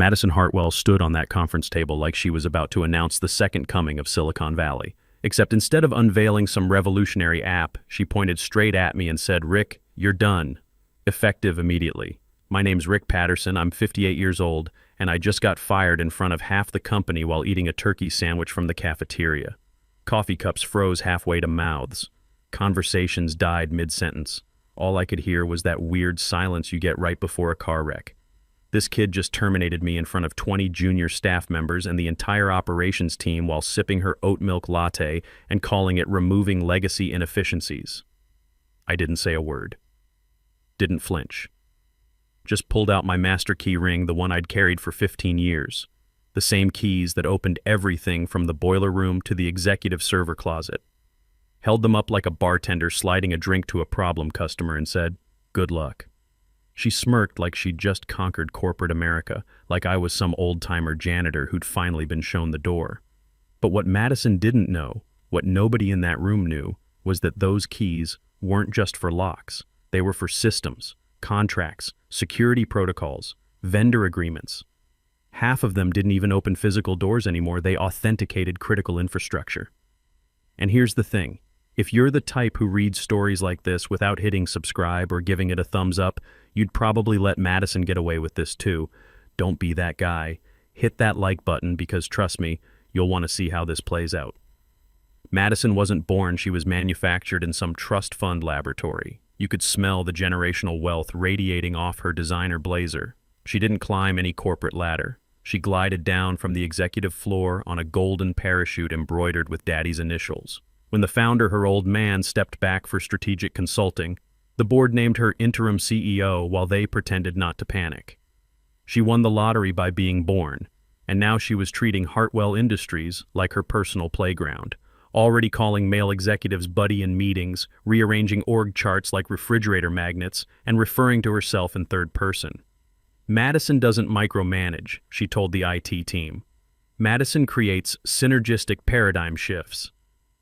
Madison Hartwell stood on that conference table like she was about to announce the second coming of Silicon Valley. Except instead of unveiling some revolutionary app, she pointed straight at me and said, "Rick, you're done. Effective immediately. My name's Rick Patterson, I'm 58 years old, and I just got fired in front of half the company while eating a turkey sandwich from the cafeteria." Coffee cups froze halfway to mouths. Conversations died mid-sentence. All I could hear was that weird silence you get right before a car wreck. This kid just terminated me in front of 20 junior staff members and the entire operations team while sipping her oat milk latte and calling it removing legacy inefficiencies. I didn't say a word. Didn't flinch. Just pulled out my master key ring, the one I'd carried for 15 years. The same keys that opened everything from the boiler room to the executive server closet. Held them up like a bartender sliding a drink to a problem customer and said, "Good luck." She smirked like she'd just conquered corporate America, like I was some old-timer janitor who'd finally been shown the door. But what Madison didn't know, what nobody in that room knew, was that those keys weren't just for locks. They were for systems, contracts, security protocols, vendor agreements. Half of them didn't even open physical doors anymore, they authenticated critical infrastructure. And here's the thing. If you're the type who reads stories like this without hitting subscribe or giving it a thumbs up, you'd probably let Madison get away with this too. Don't be that guy. Hit that like button because trust me, you'll want to see how this plays out. Madison wasn't born, she was manufactured in some trust fund laboratory. You could smell the generational wealth radiating off her designer blazer. She didn't climb any corporate ladder. She glided down from the executive floor on a golden parachute embroidered with Daddy's initials. When the founder, her old man, stepped back for strategic consulting, the board named her interim CEO while they pretended not to panic. She won the lottery by being born, and now she was treating Hartwell Industries like her personal playground, already calling male executives buddy in meetings, rearranging org charts like refrigerator magnets, and referring to herself in third person. Madison doesn't micromanage, she told the IT team. Madison creates synergistic paradigm shifts.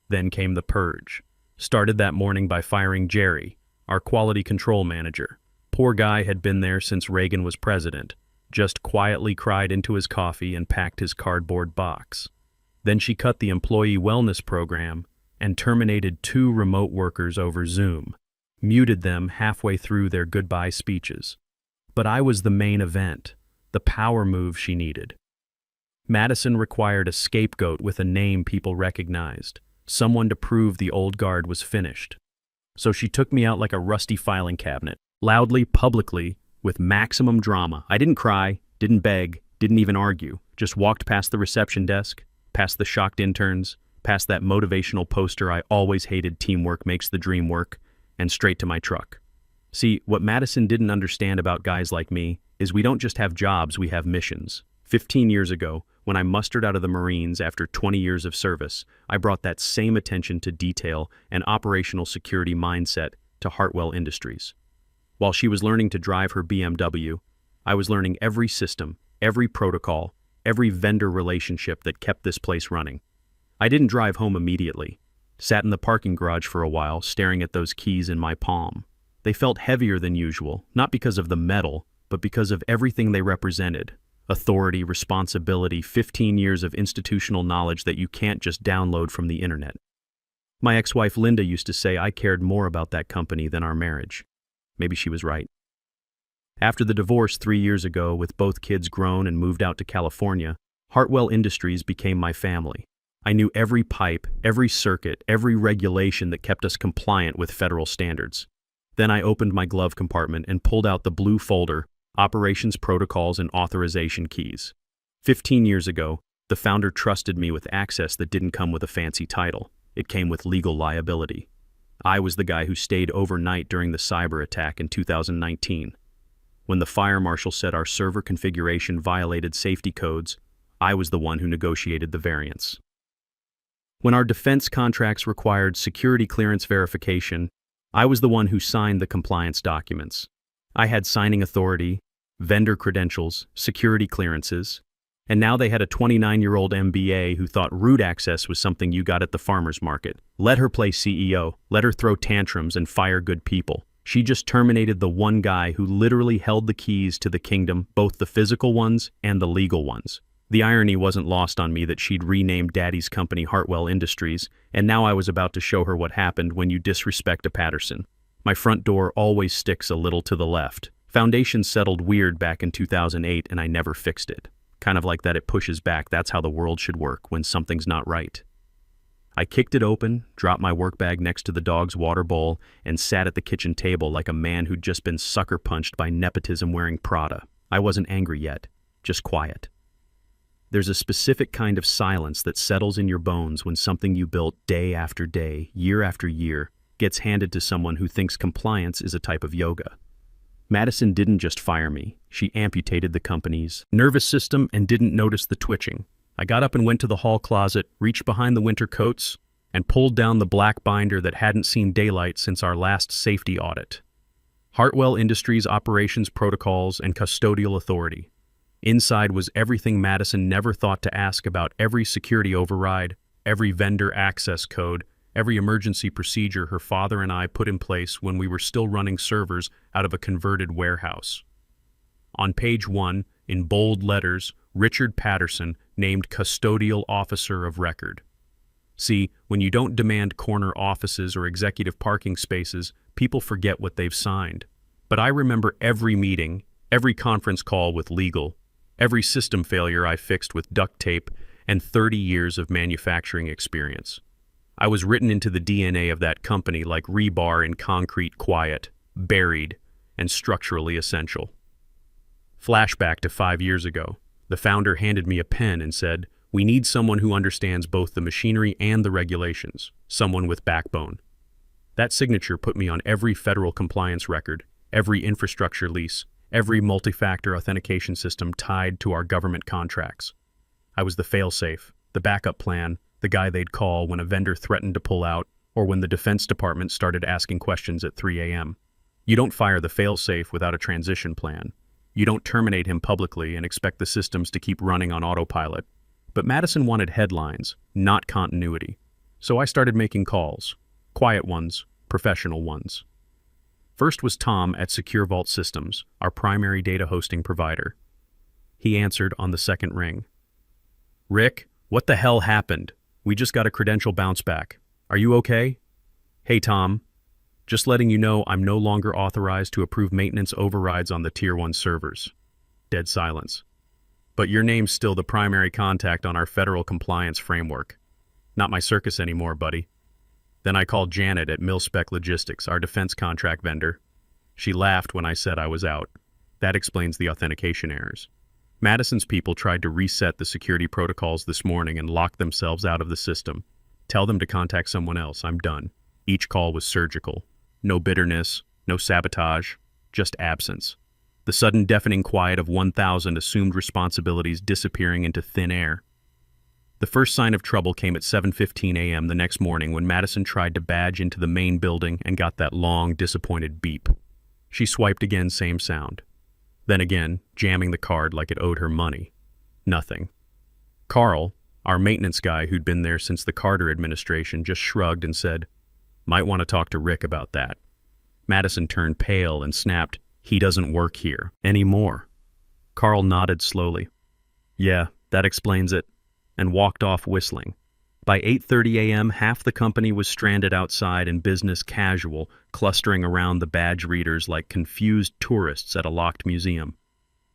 Then came the purge. Started that morning by firing Jerry, our quality control manager. Poor guy had been there since Reagan was president, just quietly cried into his coffee and packed his cardboard box. Then she cut the employee wellness program and terminated 2 remote workers over Zoom, muted them halfway through their goodbye speeches. But I was the main event, the power move she needed. Madison required a scapegoat with a name people recognized. Someone to prove the old guard was finished. So she took me out like a rusty filing cabinet, loudly, publicly, with maximum drama. I didn't cry, didn't beg, didn't even argue, just walked past the reception desk, past the shocked interns, past that motivational poster I always hated, "Teamwork makes the dream work," and straight to my truck. See, what Madison didn't understand about guys like me is we don't just have jobs, we have missions. 15 years ago, when I mustered out of the Marines after 20 years of service, I brought that same attention to detail and operational security mindset to Hartwell Industries. While she was learning to drive her BMW, I was learning every system, every protocol, every vendor relationship that kept this place running. I didn't drive home immediately. Sat in the parking garage for a while, staring at those keys in my palm. They felt heavier than usual, not because of the metal, but because of everything they represented. Authority, responsibility, 15 years of institutional knowledge that you can't just download from the internet. My ex-wife Linda used to say I cared more about that company than our marriage. Maybe she was right. After the divorce 3 years ago, with both kids grown and moved out to California, Hartwell Industries became my family. I knew every pipe, every circuit, every regulation that kept us compliant with federal standards. Then I opened my glove compartment and pulled out the blue folder, Operations Protocols and Authorization Keys. 15 years ago, the founder trusted me with access that didn't come with a fancy title. It came with legal liability. I was the guy who stayed overnight during the cyber attack in 2019. When the fire marshal said our server configuration violated safety codes, I was the one who negotiated the variance. When our defense contracts required security clearance verification, I was the one who signed the compliance documents. I had signing authority, vendor credentials, security clearances, and now they had a 29-year-old MBA who thought root access was something you got at the farmer's market. Let her play CEO, let her throw tantrums and fire good people. She just terminated the one guy who literally held the keys to the kingdom, both the physical ones and the legal ones. The irony wasn't lost on me that she'd renamed Daddy's company Hartwell Industries, and now I was about to show her what happened when you disrespect a Patterson. My front door always sticks a little to the left. Foundation settled weird back in 2008 and I never fixed it. Kind of like that it pushes back, that's how the world should work when something's not right. I kicked it open, dropped my work bag next to the dog's water bowl, and sat at the kitchen table like a man who'd just been sucker punched by nepotism wearing Prada. I wasn't angry yet, just quiet. There's a specific kind of silence that settles in your bones when something you built day after day, year after year, gets handed to someone who thinks compliance is a type of yoga. Madison didn't just fire me, she amputated the company's nervous system and didn't notice the twitching. I got up and went to the hall closet, reached behind the winter coats, and pulled down the black binder that hadn't seen daylight since our last safety audit. Hartwell Industries Operations Protocols and Custodial Authority. Inside was everything Madison never thought to ask about: every security override, every vendor access code, every emergency procedure her father and I put in place when we were still running servers out of a converted warehouse. On page 1, in bold letters, Richard Patterson named Custodial Officer of Record. See, when you don't demand corner offices or executive parking spaces, people forget what they've signed. But I remember every meeting, every conference call with legal, every system failure I fixed with duct tape, and 30 years of manufacturing experience. I was written into the DNA of that company like rebar in concrete, quiet, buried, and structurally essential. Flashback to 5 years ago. The founder handed me a pen and said, "We need someone who understands both the machinery and the regulations, someone with backbone." That signature put me on every federal compliance record, every infrastructure lease, every multi-factor authentication system tied to our government contracts. I was the fail-safe, the backup plan, the guy they'd call when a vendor threatened to pull out or when the Defense Department started asking questions at 3 a.m. You don't fire the fail-safe without a transition plan. You don't terminate him publicly and expect the systems to keep running on autopilot. But Madison wanted headlines, not continuity. So I started making calls. Quiet ones, professional ones. First was Tom at Secure Vault Systems, our primary data hosting provider. He answered on the second ring. "Rick, what the hell happened? We just got a credential bounce back. Are you okay?" "Hey Tom, just letting you know I'm no longer authorized to approve maintenance overrides on the Tier 1 servers." Dead silence. "But your name's still the primary contact on our federal compliance framework. Not my circus anymore, buddy." Then I called Janet at Milspec Logistics, our defense contract vendor. She laughed when I said I was out. That explains the authentication errors. Madison's people tried to reset the security protocols this morning and lock themselves out of the system. Tell them to contact someone else. I'm done. Each call was surgical. No bitterness, no sabotage, just absence. The sudden deafening quiet of 1,000 assumed responsibilities disappearing into thin air. The first sign of trouble came at 7:15 a.m. the next morning when Madison tried to badge into the main building and got that long, disappointed beep. She swiped again, same sound. Then again, jamming the card like it owed her money. Nothing. Carl, our maintenance guy who'd been there since the Carter administration, just shrugged and said, "Might want to talk to Rick about that." Madison turned pale and snapped, "He doesn't work here anymore." Carl nodded slowly. "Yeah, that explains it," and walked off whistling. By 8:30 a.m., half the company was stranded outside in business casual, clustering around the badge readers like confused tourists at a locked museum.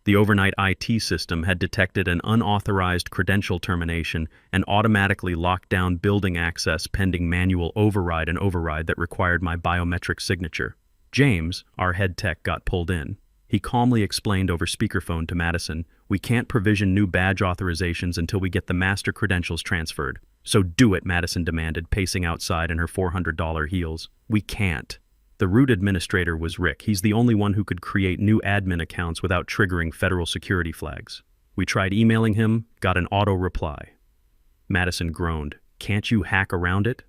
The overnight IT system had detected an unauthorized credential termination and automatically locked down building access pending manual override that required my biometric signature. James, our head tech, got pulled in. He calmly explained over speakerphone to Madison, "We can't provision new badge authorizations until we get the master credentials transferred." "So do it," Madison demanded, pacing outside in her $400 heels. "We can't." The root administrator was Rick. He's the only one who could create new admin accounts without triggering federal security flags. We tried emailing him, got an auto reply. Madison groaned. "Can't you hack around it?"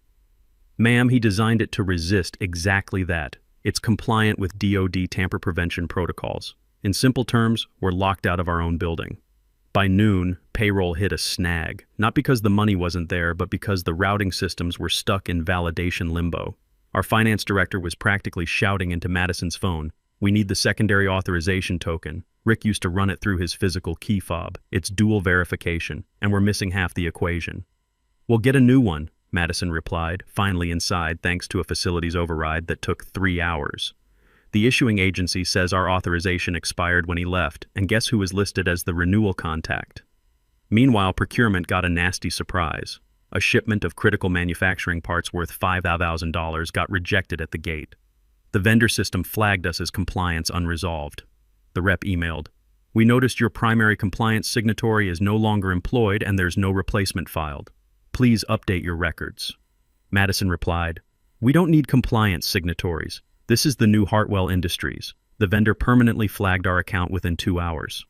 "Ma'am, he designed it to resist exactly that. It's compliant with DoD tamper prevention protocols. In simple terms, we're locked out of our own building." By noon, payroll hit a snag, not because the money wasn't there, but because the routing systems were stuck in validation limbo. Our finance director was practically shouting into Madison's phone, "We need the secondary authorization token. Rick used to run it through his physical key fob. It's dual verification, and we're missing half the equation." "We'll get a new one," Madison replied, finally inside thanks to a facilities override that took 3 hours. The issuing agency says our authorization expired when he left, and guess who was listed as the renewal contact? Meanwhile, procurement got a nasty surprise. A shipment of critical manufacturing parts worth $5,000 got rejected at the gate. The vendor system flagged us as compliance unresolved. The rep emailed, "We noticed your primary compliance signatory is no longer employed and there's no replacement filed. Please update your records." Madison replied, "We don't need compliance signatories. This is the new Hartwell Industries. The vendor permanently flagged our account within 2 hours."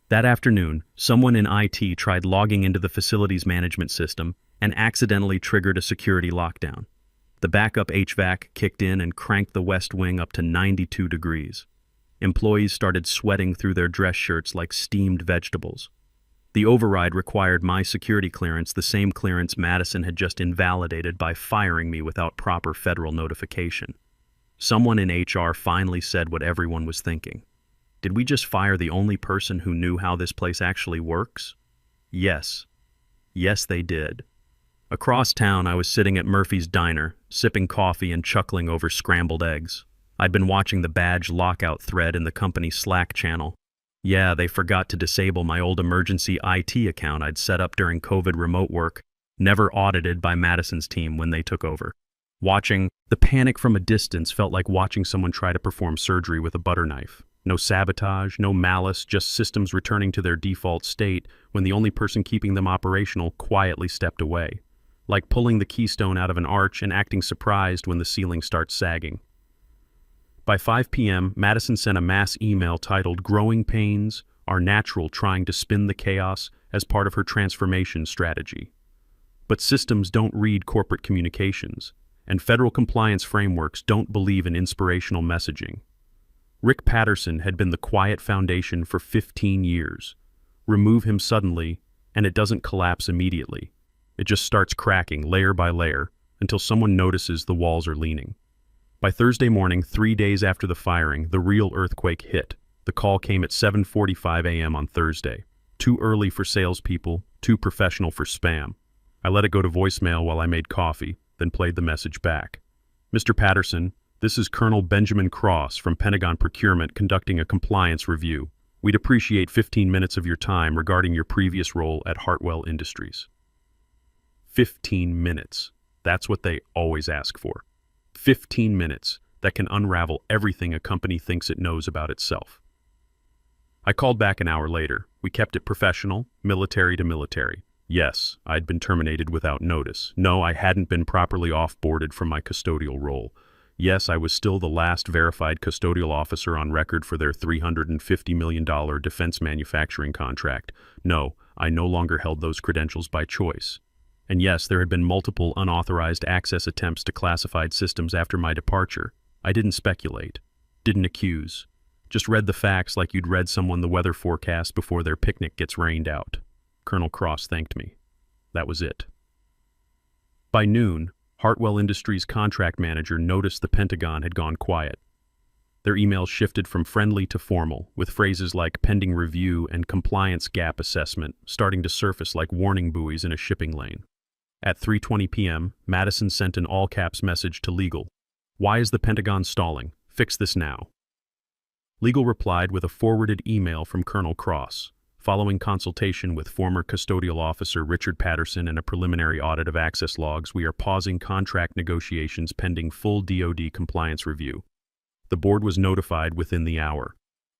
That afternoon, someone in IT tried logging into the facilities management system and accidentally triggered a security lockdown. The backup HVAC kicked in and cranked the West Wing up to 92 degrees. Employees started sweating through their dress shirts like steamed vegetables. The override required my security clearance, the same clearance Madison had just invalidated by firing me without proper federal notification. Someone in HR finally said what everyone was thinking. Did we just fire the only person who knew how this place actually works? Yes. Yes, they did. Across town, I was sitting at Murphy's Diner, sipping coffee and chuckling over scrambled eggs. I'd been watching the badge lockout thread in the company's Slack channel. Yeah, they forgot to disable my old emergency IT account I'd set up during COVID remote work, never audited by Madison's team when they took over. Watching the panic from a distance felt like watching someone try to perform surgery with a butter knife. No sabotage, no malice, just systems returning to their default state when the only person keeping them operational quietly stepped away. Like pulling the keystone out of an arch and acting surprised when the ceiling starts sagging. By 5 p.m., Madison sent a mass email titled "Growing Pains Are Natural, Trying to Spin the Chaos" as part of her transformation strategy. But systems don't read corporate communications, and federal compliance frameworks don't believe in inspirational messaging. Rick Patterson had been the quiet foundation for 15 years. Remove him suddenly, and it doesn't collapse immediately. It just starts cracking layer by layer until someone notices the walls are leaning. By Thursday morning, 3 days after the firing, the real earthquake hit. The call came at 7:45 a.m. on Thursday. Too early for salespeople, too professional for spam. I let it go to voicemail while I made coffee, then played the message back. "Mr. Patterson, this is Colonel Benjamin Cross from Pentagon Procurement conducting a compliance review. We'd appreciate 15 minutes of your time regarding your previous role at Hartwell Industries." 15 minutes. That's what they always ask for. 15 minutes that can unravel everything a company thinks it knows about itself. I called back an hour later. We kept it professional, military to military. Yes, I'd been terminated without notice. No, I hadn't been properly off-boarded from my custodial role. Yes, I was still the last verified custodial officer on record for their $350 million defense manufacturing contract. No, I no longer held those credentials by choice. And yes, there had been multiple unauthorized access attempts to classified systems after my departure. I didn't speculate, didn't accuse, just read the facts like you'd read someone the weather forecast before their picnic gets rained out. Colonel Cross thanked me. That was it. By noon, Hartwell Industries' contract manager noticed the Pentagon had gone quiet. Their emails shifted from friendly to formal, with phrases like pending review and compliance gap assessment starting to surface like warning buoys in a shipping lane. At 3:20 p.m., Madison sent an all-caps message to legal. "Why is the Pentagon stalling? Fix this now." Legal replied with a forwarded email from Colonel Cross. Following consultation with former custodial officer Richard Patterson and a preliminary audit of access logs, we are pausing contract negotiations pending full DoD compliance review. The board was notified within the hour.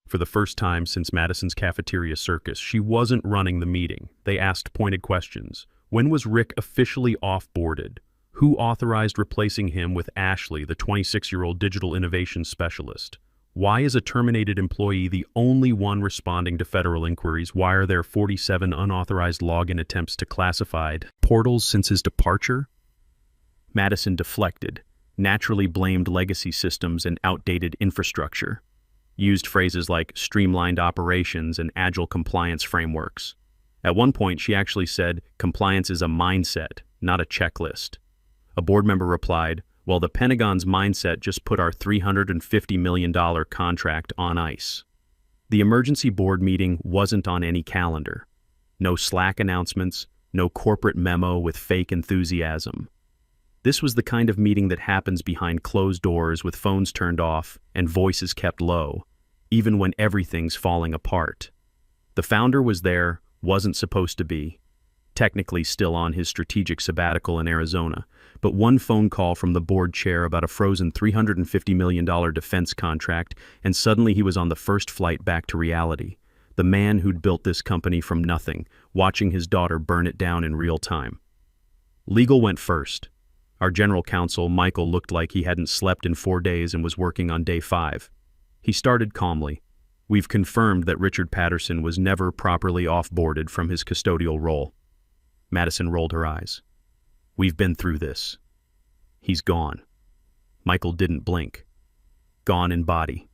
For the first time since Madison's cafeteria circus, she wasn't running the meeting. They asked pointed questions. When was Rick officially off-boarded? Who authorized replacing him with Ashley, the 26-year-old digital innovation specialist? Why is a terminated employee the only one responding to federal inquiries? Why are there 47 unauthorized login attempts to classified portals since his departure? Madison deflected, naturally blamed legacy systems and outdated infrastructure, used phrases like streamlined operations and agile compliance frameworks. At one point, she actually said, "Compliance is a mindset, not a checklist." A board member replied, Well, the Pentagon's mindset just put our $350 million contract on ice. The emergency board meeting wasn't on any calendar. No Slack announcements, no corporate memo with fake enthusiasm. This was the kind of meeting that happens behind closed doors with phones turned off and voices kept low, even when everything's falling apart. The founder was there, wasn't supposed to be, technically still on his strategic sabbatical in Arizona, but one phone call from the board chair about a frozen $350 million defense contract, and suddenly he was on the first flight back to reality. The man who'd built this company from nothing, watching his daughter burn it down in real time. Legal went first. Our general counsel, Michael, looked like he hadn't slept in 4 days and was working on day 5. He started calmly. We've confirmed that Richard Patterson was never properly off-boarded from his custodial role. Madison rolled her eyes. We've been through this. He's gone. Michael didn't blink. Gone in body,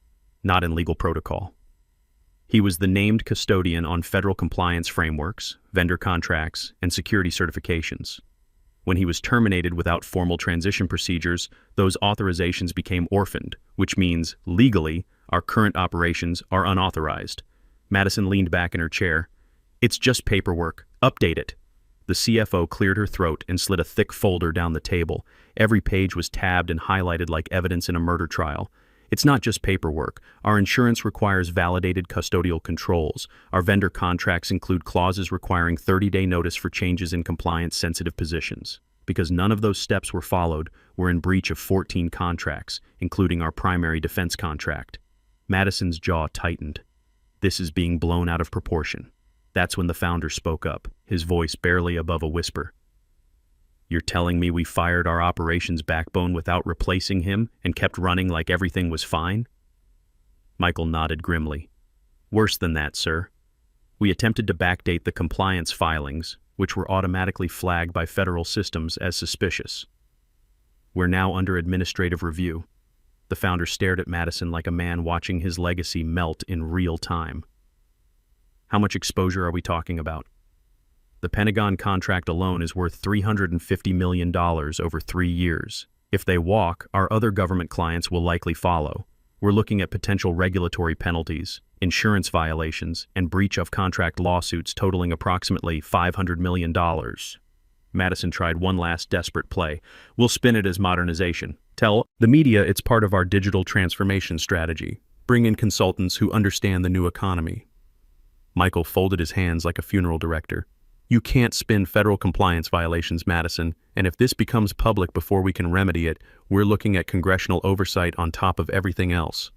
not in legal protocol. He was the named custodian on federal compliance frameworks, vendor contracts, and security certifications. When he was terminated without formal transition procedures, those authorizations became orphaned, which means, legally, our current operations are unauthorized. Madison leaned back in her chair. It's just paperwork. Update it. The CFO cleared her throat and slid a thick folder down the table. Every page was tabbed and highlighted like evidence in a murder trial. It's not just paperwork. Our insurance requires validated custodial controls. Our vendor contracts include clauses requiring 30-day notice for changes in compliance-sensitive positions. Because none of those steps were followed, we're in breach of 14 contracts, including our primary defense contract. Madison's jaw tightened. This is being blown out of proportion. That's when the founder spoke up, his voice barely above a whisper. You're telling me we fired our operations backbone without replacing him and kept running like everything was fine? Michael nodded grimly. Worse than that, sir. We attempted to backdate the compliance filings, which were automatically flagged by federal systems as suspicious. We're now under administrative review. The founder stared at Madison like a man watching his legacy melt in real time. How much exposure are we talking about? The Pentagon contract alone is worth $350 million over 3 years. If they walk, our other government clients will likely follow. We're looking at potential regulatory penalties, insurance violations, and breach of contract lawsuits totaling approximately $500 million. Madison tried one last desperate play. We'll spin it as modernization. Tell the media it's part of our digital transformation strategy. Bring in consultants who understand the new economy. Michael folded his hands like a funeral director. You can't spin federal compliance violations, Madison, and if this becomes public before we can remedy it, we're looking at congressional oversight on top of everything else.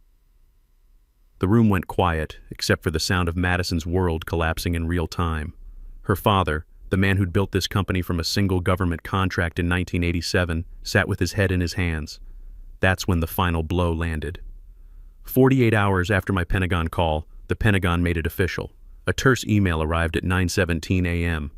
The room went quiet, except for the sound of Madison's world collapsing in real time. Her father, the man who'd built this company from a single government contract in 1987, sat with his head in his hands. That's when the final blow landed. 48 hours after my Pentagon call, the Pentagon made it official. A terse email arrived at 9:17 a.m.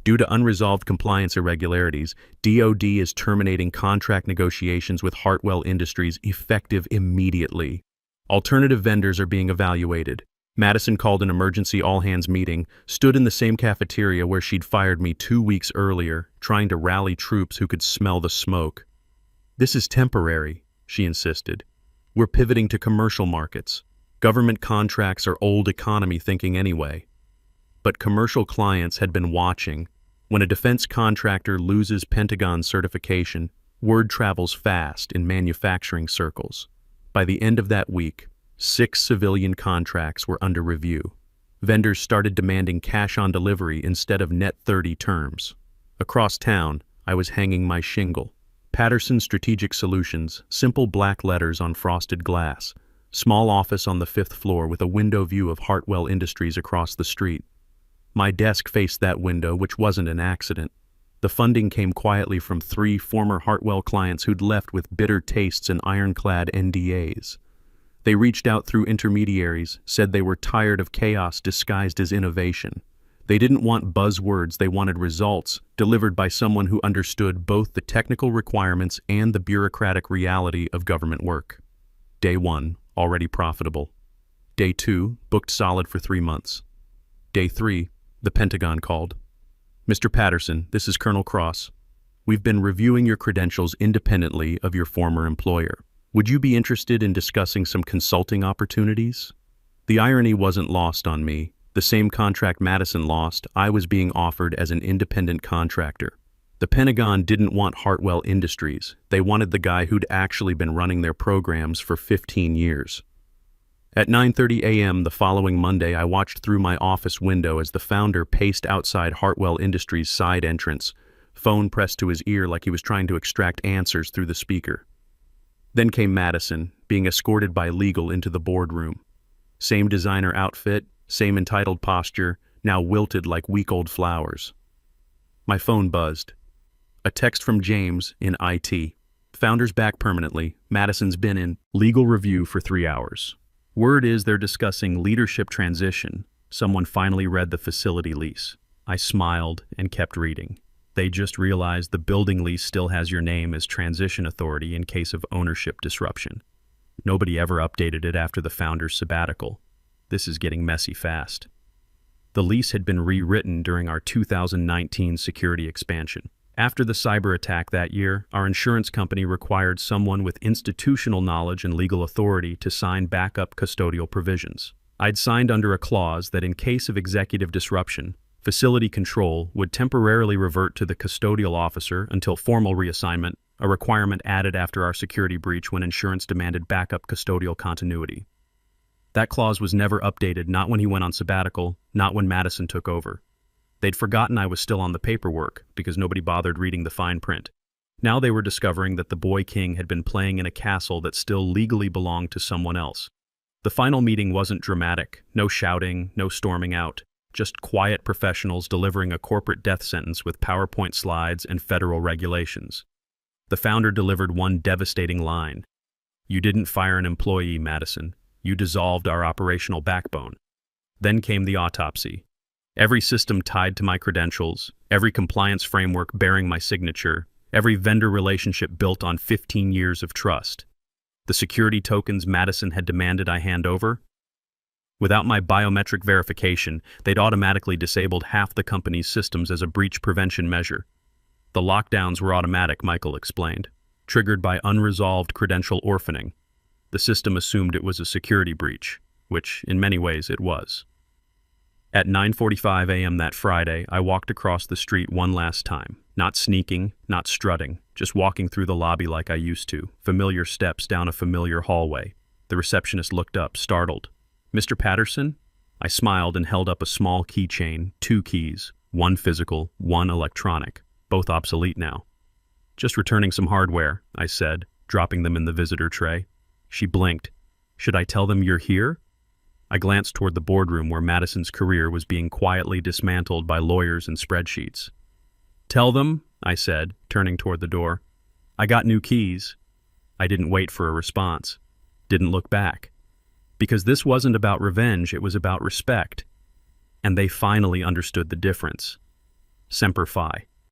Due to unresolved compliance irregularities, DoD is terminating contract negotiations with Hartwell Industries effective immediately. Alternative vendors are being evaluated. Madison called an emergency all-hands meeting, stood in the same cafeteria where she'd fired me 2 weeks earlier, trying to rally troops who could smell the smoke. This is temporary, she insisted. We're pivoting to commercial markets. Government contracts are old economy thinking anyway. But commercial clients had been watching. When a defense contractor loses Pentagon certification, word travels fast in manufacturing circles. By the end of that week, 6 civilian contracts were under review. Vendors started demanding cash on delivery instead of net 30 terms. Across town, I was hanging my shingle. Patterson Strategic Solutions, simple black letters on frosted glass. Small office on the 5th floor with a window view of Hartwell Industries across the street. My desk faced that window, which wasn't an accident. The funding came quietly from 3 former Hartwell clients who'd left with bitter tastes and ironclad NDAs. They reached out through intermediaries, said they were tired of chaos disguised as innovation. They didn't want buzzwords, they wanted results, delivered by someone who understood both the technical requirements and the bureaucratic reality of government work. Day 1. Already profitable. Day 2, booked solid for 3 months. Day 3, the Pentagon called. Mr. Patterson, this is Colonel Cross. We've been reviewing your credentials independently of your former employer. Would you be interested in discussing some consulting opportunities? The irony wasn't lost on me. The same contract Madison lost, I was being offered as an independent contractor. The Pentagon didn't want Hartwell Industries. They wanted the guy who'd actually been running their programs for 15 years. At 9:30 a.m. the following Monday, I watched through my office window as the founder paced outside Hartwell Industries' side entrance, phone pressed to his ear like he was trying to extract answers through the speaker. Then came Madison, being escorted by legal into the boardroom. Same designer outfit, same entitled posture, now wilted like week-old flowers. My phone buzzed. A text from James in IT. Founder's back permanently. Madison's been in legal review for 3 hours. Word is they're discussing leadership transition. Someone finally read the facility lease. I smiled and kept reading. They just realized the building lease still has your name as transition authority in case of ownership disruption. Nobody ever updated it after the founder's sabbatical. This is getting messy fast. The lease had been rewritten during our 2019 security expansion. After the cyber attack that year, our insurance company required someone with institutional knowledge and legal authority to sign backup custodial provisions. I'd signed under a clause that in case of executive disruption, facility control would temporarily revert to the custodial officer until formal reassignment, a requirement added after our security breach when insurance demanded backup custodial continuity. That clause was never updated, not when he went on sabbatical, not when Madison took over. They'd forgotten I was still on the paperwork because nobody bothered reading the fine print. Now they were discovering that the boy king had been playing in a castle that still legally belonged to someone else. The final meeting wasn't dramatic, no shouting, no storming out, just quiet professionals delivering a corporate death sentence with PowerPoint slides and federal regulations. The founder delivered one devastating line. "You didn't fire an employee, Madison. You dissolved our operational backbone." Then came the autopsy. Every system tied to my credentials, every compliance framework bearing my signature, every vendor relationship built on 15 years of trust. The security tokens Madison had demanded I hand over? Without my biometric verification, they'd automatically disabled half the company's systems as a breach prevention measure. The lockdowns were automatic, Michael explained, triggered by unresolved credential orphaning. The system assumed it was a security breach, which in many ways it was. At 9:45 a.m. that Friday, I walked across the street one last time, not sneaking, not strutting, just walking through the lobby like I used to, familiar steps down a familiar hallway. The receptionist looked up, startled. "Mr. Patterson?" I smiled and held up a small keychain, 2 keys, one physical, one electronic, both obsolete now. "Just returning some hardware," I said, dropping them in the visitor tray. She blinked. "Should I tell them you're here?" I glanced toward the boardroom where Madison's career was being quietly dismantled by lawyers and spreadsheets. "Tell them," I said, turning toward the door. "I got new keys." I didn't wait for a response. Didn't look back. Because this wasn't about revenge, it was about respect. And they finally understood the difference. Semper Fi.